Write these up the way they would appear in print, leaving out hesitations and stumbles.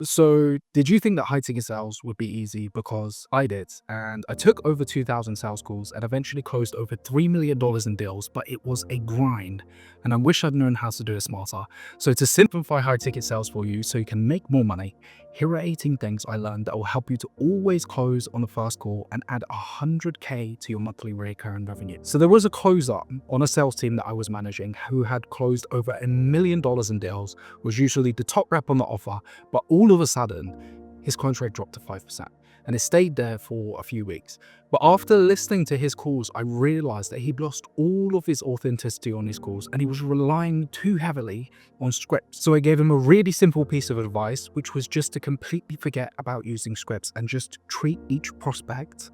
So, did you think that high ticket sales would be easy? Because I did. And I took over 2,000 sales calls and eventually closed over $3 million in deals, but it was a grind. And I wish I'd known how to do it smarter. So, to simplify high ticket sales for you so you can make more money, here are 18 things I learned that will help you to always close on the first call and add 100K to your monthly recurring revenue. So, there was a closer on a sales team that I was managing who had closed over $1 million in deals, was usually the top rep on the offer, but all of a sudden, his contract dropped to 5%, and it stayed there for a few weeks. But after listening to his calls, I realized that he'd lost all of his authenticity on his calls and he was relying too heavily on scripts. So I gave him a really simple piece of advice, which was just to completely forget about using scripts and just treat each prospect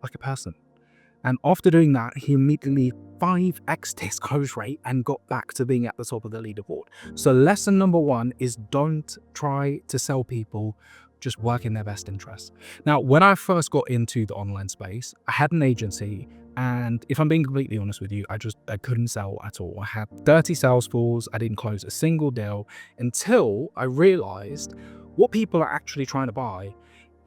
like a person. And after doing that, he immediately 5x'd his close rate and got back to being at the top of the leaderboard. So lesson number one is don't try to sell people, just work in their best interest. Now, when I first got into the online space, I had an agency, and if I'm being completely honest with you, I couldn't sell at all. I had 30 sales calls, I didn't close a single deal until I realized what people are actually trying to buy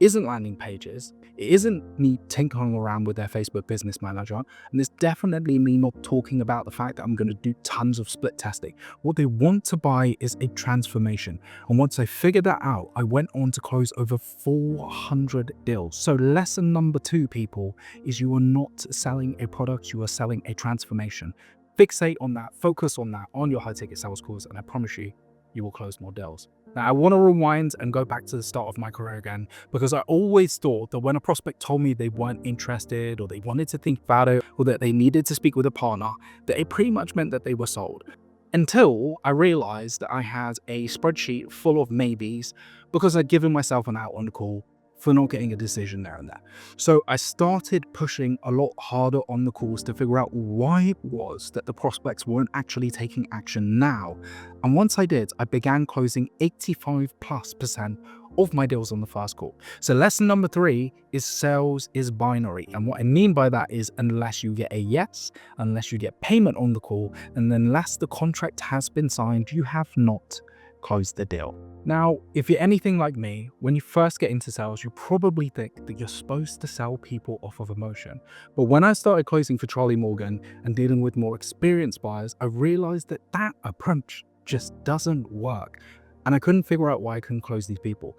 isn't landing pages. It isn't me tinkering around with their Facebook business manager. And it's definitely me not talking about the fact that I'm going to do tons of split testing. What they want to buy is a transformation. And once I figured that out, I went on to close over 400 deals. So lesson number two, people, is you are not selling a product, you are selling a transformation. Fixate on that, focus on that, on your high ticket sales calls, and I promise you, you will close more deals. Now, I want to rewind and go back to the start of my career again, because I always thought that when a prospect told me they weren't interested or they wanted to think about it or that they needed to speak with a partner, that it pretty much meant that they were sold. Until I realized that I had a spreadsheet full of maybes because I'd given myself an out on the call for not getting a decision there and there. So I started pushing a lot harder on the calls to figure out why it was that the prospects weren't actually taking action now. And once I did, I began closing 85+% of my deals on the first call. So lesson number three is sales is binary. And what I mean by that is unless you get a yes, unless you get payment on the call, and unless the contract has been signed, you have not closed the deal. Now, if you're anything like me, when you first get into sales, you probably think that you're supposed to sell people off of emotion. But when I started closing for Charlie Morgan and dealing with more experienced buyers, I realized that that approach just doesn't work. And I couldn't figure out why I couldn't close these people.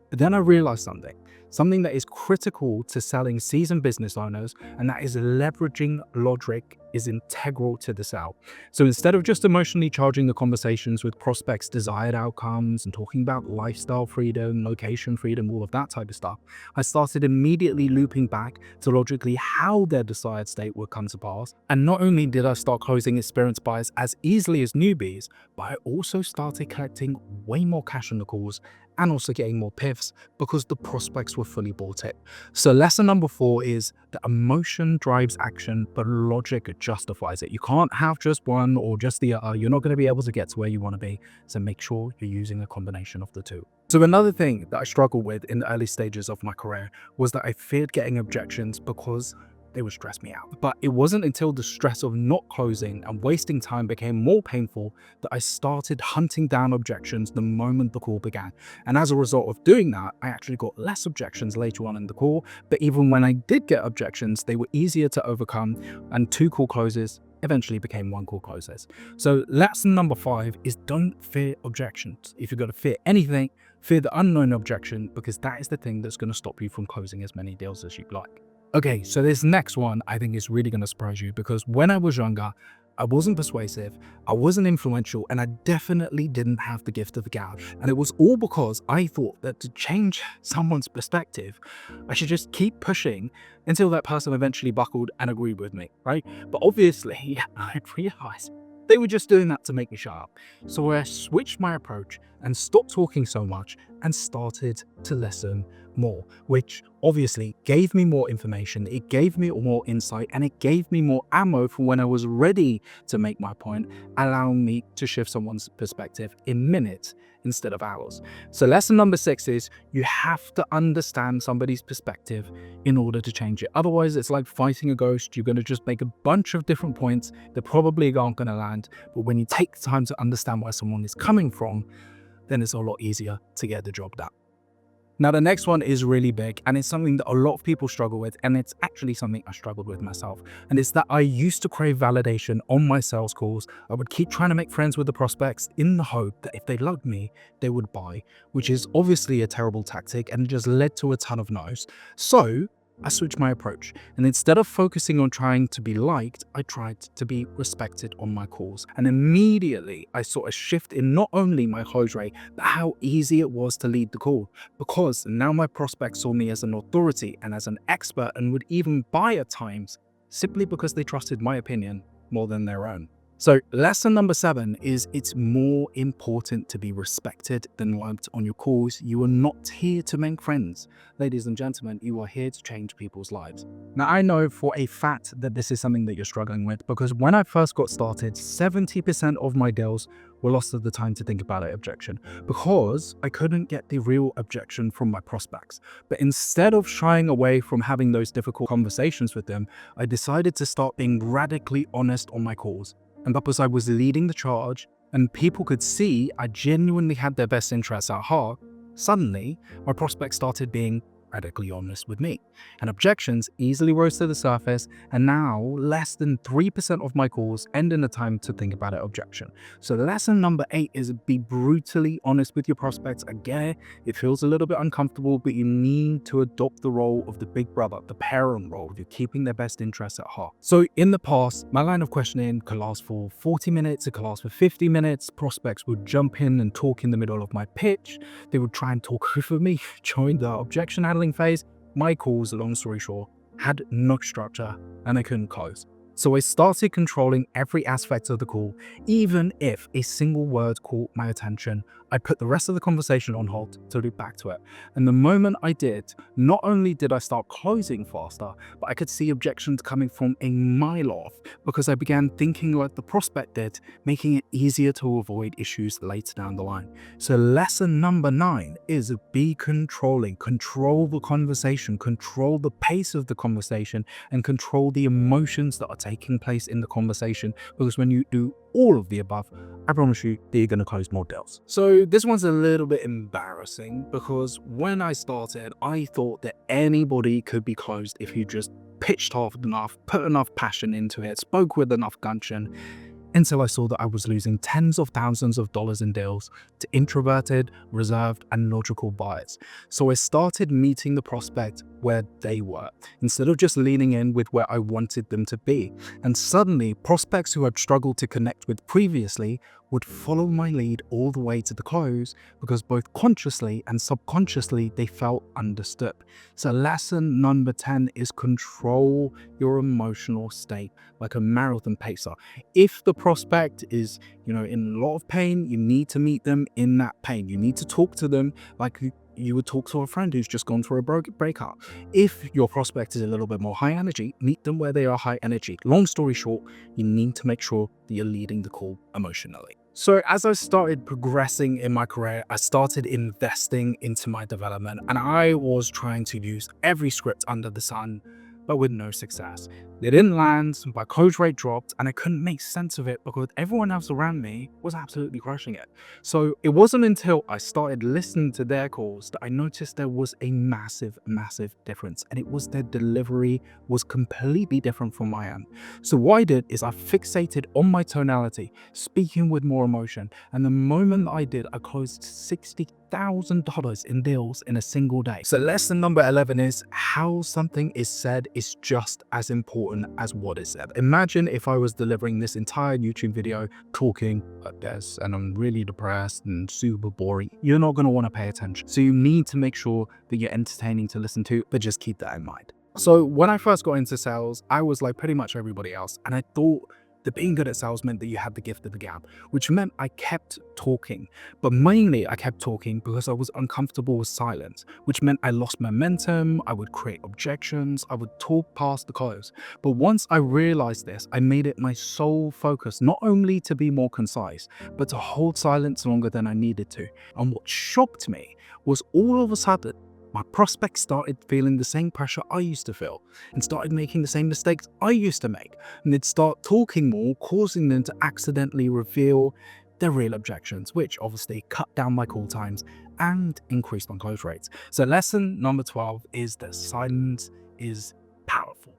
But then I realized something that is critical to selling seasoned business owners, and that is leveraging logic is integral to the sale. So instead of just emotionally charging the conversations with prospects' desired outcomes and talking about lifestyle freedom, location freedom, all of that type of stuff, I started immediately looping back to logically how their desired state would come to pass. And not only did I start closing experienced buyers as easily as newbies, but I also started collecting way more cash on the calls and also getting more PIFs because the prospects were fully bought it. So lesson number four is that emotion drives action, but logic justifies it. You can't have just one or just the other. You're not going to be able to get to where you want to be. So make sure you're using a combination of the two. So another thing that I struggled with in the early stages of my career was that I feared getting objections because they would stress me out. But it wasn't until the stress of not closing and wasting time became more painful that I started hunting down objections the moment the call began. And as a result of doing that, I actually got less objections later on in the call. But even when I did get objections, they were easier to overcome, and 2 call closes eventually became 1 call closes. So lesson number 5 is don't fear objections. If you're going to fear anything, fear the unknown objection, because that is the thing that's going to stop you from closing as many deals as you'd like. Okay, so this next one I think is really going to surprise you, because when I was younger, I wasn't persuasive, I wasn't influential, and I definitely didn't have the gift of the gab. And it was all because I thought that to change someone's perspective, I should just keep pushing until that person eventually buckled and agreed with me, right? But obviously, I realized they were just doing that to make me shut up. So I switched my approach and stopped talking so much and started to listen more, which obviously gave me more information, it gave me more insight, and it gave me more ammo for when I was ready to make my point, allowing me to shift someone's perspective in minutes instead of hours. So lesson number 6 is you have to understand somebody's perspective in order to change it. Otherwise, it's like fighting a ghost. You're going to just make a bunch of different points that probably aren't going to land. But when you take the time to understand where someone is coming from, then it's a lot easier to get the job done. Now, the next one is really big, and it's something that a lot of people struggle with, and it's actually something I struggled with myself. And it's that I used to crave validation on my sales calls. I would keep trying to make friends with the prospects in the hope that if they loved me, they would buy, which is obviously a terrible tactic and just led to a ton of no's. So I switched my approach, and instead of focusing on trying to be liked, I tried to be respected on my calls. And immediately I saw a shift in not only my close rate, but how easy it was to lead the call, because now my prospects saw me as an authority and as an expert, and would even buy at times simply because they trusted my opinion more than their own. So lesson number 7 is it's more important to be respected than liked on your calls. You are not here to make friends. Ladies and gentlemen, you are here to change people's lives. Now, I know for a fact that this is something that you're struggling with, because when I first got started, 70% of my deals were lost at the time to think about it objection, because I couldn't get the real objection from my prospects. But instead of shying away from having those difficult conversations with them, I decided to start being radically honest on my calls. And because I was leading the charge and people could see I genuinely had their best interests at heart, suddenly my prospects started being radically honest with me. And objections easily rose to the surface, and now less than 3% of my calls end in a time to think about it objection. So lesson number 8 is be brutally honest with your prospects. Again, it feels a little bit uncomfortable, but you need to adopt the role of the big brother, the parent role. You're keeping their best interests at heart. So in the past, my line of questioning could last for 40 minutes, it could last for 50 minutes. Prospects would jump in and talk in the middle of my pitch. They would try and talk over me, join the objection handling phase. My calls, long story short, had no structure and I couldn't close. So I started controlling every aspect of the call. Even if a single word caught my attention, I put the rest of the conversation on hold to loop back to it. And the moment I did, not only did I start closing faster, but I could see objections coming from a mile off, because I began thinking like the prospect did, making it easier to avoid issues later down the line. So lesson number 9 is be controlling. Control the conversation, control the pace of the conversation, and control the emotions that are taking place in the conversation, because when you do all of the above, I promise you that you're going to close more deals. So this one's a little bit embarrassing, because when I started, I thought that anybody could be closed if you just pitched hard enough, put enough passion into it, spoke with enough gumption, until I saw that I was losing tens of thousands of dollars in deals to introverted, reserved, and logical buyers. So I started meeting the prospect where they were, instead of just leaning in with where I wanted them to be. And suddenly, prospects who I'd struggled to connect with previously would follow my lead all the way to the close, because both consciously and subconsciously they felt understood. So lesson number 10 is control your emotional state like a marathon pacer. If the prospect is, in a lot of pain, you need to meet them in that pain. You need to talk to them like you would talk to a friend who's just gone through a breakup. If your prospect is a little bit more high energy, meet them where they are high energy. Long story short, you need to make sure that you're leading the call emotionally. So as I started progressing in my career, I started investing into my development, and I was trying to use every script under the sun, but with no success. They didn't land, my close rate dropped, and I couldn't make sense of it because everyone else around me was absolutely crushing it. So it wasn't until I started listening to their calls that I noticed there was a massive, massive difference, and it was their delivery was completely different from my own. So what I did is I fixated on my tonality, speaking with more emotion, and the moment that I did, I closed $60,000 in deals in a single day. So lesson number 11 is how something is said is just as important as what is said. Imagine if I was delivering this entire YouTube video talking like this, and I'm really depressed and super boring. You're not going to want to pay attention. So you need to make sure that you're entertaining to listen to, but just keep that in mind. So when I first got into sales, I was like pretty much everybody else, and I thought that being good at sales meant that you had the gift of the gab, which meant I kept talking. But mainly I kept talking because I was uncomfortable with silence, which meant I lost momentum, I would create objections, I would talk past the close. But once I realized this, I made it my sole focus, not only to be more concise, but to hold silence longer than I needed to. And what shocked me was all of a sudden, my prospects started feeling the same pressure I used to feel and started making the same mistakes I used to make. And they'd start talking more, causing them to accidentally reveal the real objections, which obviously cut down my call times and increased my close rates. So lesson number 12 is that silence is powerful.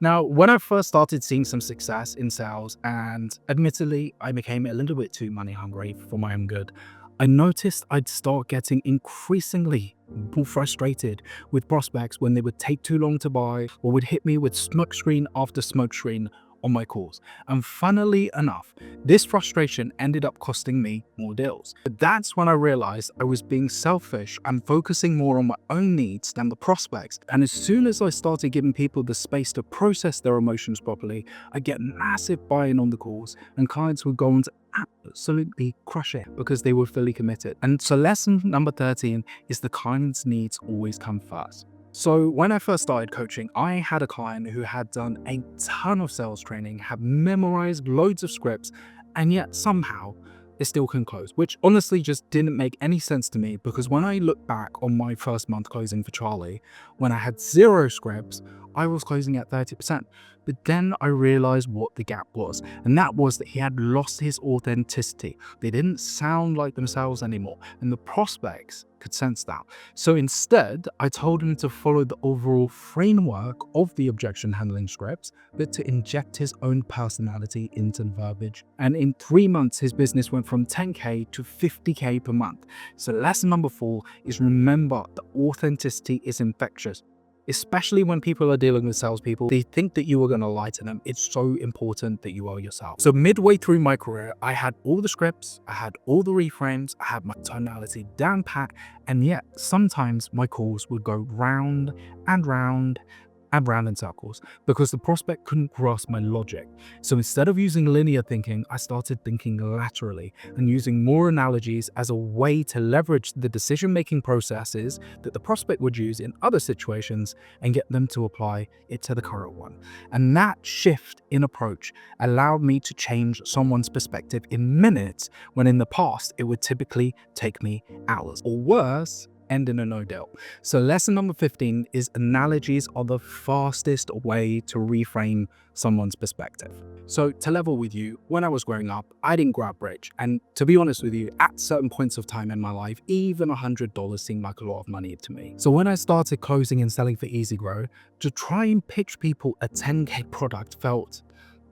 Now, when I first started seeing some success in sales, and admittedly, I became a little bit too money hungry for my own good, I noticed I'd start getting increasingly more frustrated with prospects when they would take too long to buy or would hit me with smokescreen after smokescreen on my calls. And funnily enough, this frustration ended up costing me more deals. But that's when I realized I was being selfish and focusing more on my own needs than the prospects. And as soon as I started giving people the space to process their emotions properly, I get massive buy-in on the calls, and clients would go on to absolutely crush it because they were fully committed. And so lesson number 13 is the client's needs always come first. So when I first started coaching, I had a client who had done a ton of sales training, had memorized loads of scripts, and yet somehow they still couldn't close, which honestly just didn't make any sense to me, because when I look back on my first month closing for Charlie, when I had 0 scripts, I was closing at 30%. But then I realized what the gap was, and that was that he had lost his authenticity. They didn't sound like themselves anymore, and the prospects could sense that. So instead, I told him to follow the overall framework of the objection handling scripts, but to inject his own personality into the verbiage. And in 3 months, his business went from 10K to 50K per month. So lesson number 4 is remember that authenticity is infectious. Especially when people are dealing with salespeople, they think that you are going to lie to them. It's so important that you are yourself. So midway through my career, I had all the scripts, I had all the reframes, I had my tonality down pat, and yet sometimes my calls would go round and round and round in circles because the prospect couldn't grasp my logic. So instead of using linear thinking, I started thinking laterally and using more analogies as a way to leverage the decision-making processes that the prospect would use in other situations and get them to apply it to the current one. And that shift in approach allowed me to change someone's perspective in minutes, when in the past it would typically take me hours, or worse, end in a no deal. So lesson number 15 is analogies are the fastest way to reframe someone's perspective. So to level with you, when I was growing up, I didn't grow up rich. And to be honest with you, at certain points of time in my life, even $100 seemed like a lot of money to me. So when I started closing and selling for Easy Grow, to try and pitch people a 10K product felt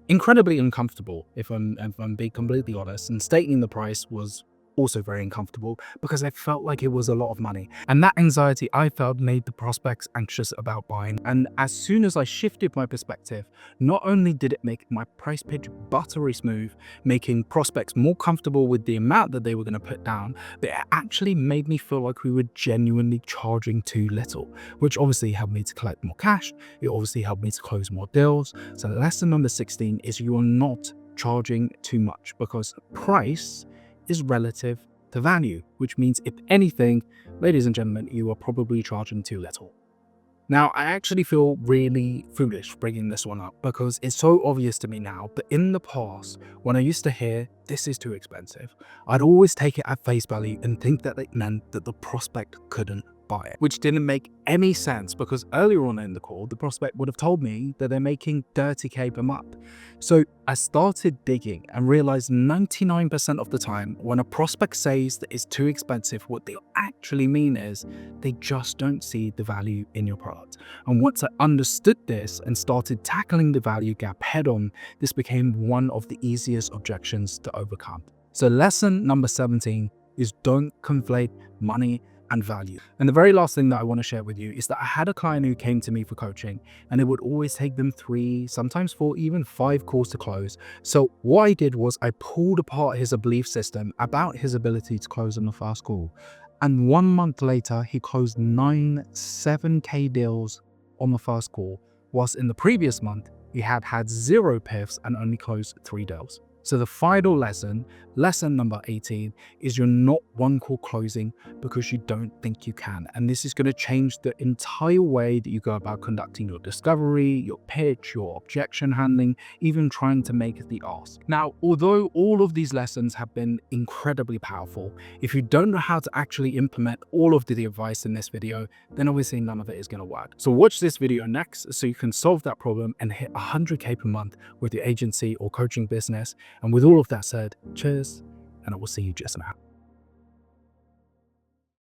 incredibly uncomfortable, if I'm being completely honest, and stating the price was also very uncomfortable because I felt like it was a lot of money. And that anxiety I felt made the prospects anxious about buying. And as soon as I shifted my perspective, not only did it make my price pitch buttery smooth, making prospects more comfortable with the amount that they were going to put down, but it actually made me feel like we were genuinely charging too little, which obviously helped me to collect more cash. It obviously helped me to close more deals. So lesson number 16 is you are not charging too much, because price is relative to value, which means if anything, ladies and gentlemen, you are probably charging too little. Now, I actually feel really foolish bringing this one up because it's so obvious to me now, but in the past, when I used to hear this is too expensive, I'd always take it at face value and think that it meant that the prospect couldn't buy it, which didn't make any sense because earlier on in the call, the prospect would have told me that they're making 30K per month. So I started digging and realized 99% of the time when a prospect says that it's too expensive, what they actually mean is they just don't see the value in your product. And once I understood this and started tackling the value gap head on, this became one of the easiest objections to overcome. So lesson number 17 is don't conflate money and value. And the very last thing that I want to share with you is that I had a client who came to me for coaching, and it would always take them 3, sometimes 4, even 5 calls to close. So what I did was I pulled apart his belief system about his ability to close on the first call. And 1 month later, he closed 9 7K deals on the first call, whilst in the previous month, he had 0 PIFs and only closed 3 deals. So the final lesson, lesson number 18, is you're not one call closing because you don't think you can. And this is going to change the entire way that you go about conducting your discovery, your pitch, your objection handling, even trying to make the ask. Now, although all of these lessons have been incredibly powerful, if you don't know how to actually implement all of the advice in this video, then obviously none of it is going to work. So watch this video next so you can solve that problem and hit 100K per month with your agency or coaching business. And with all of that said, cheers and I will see you just now.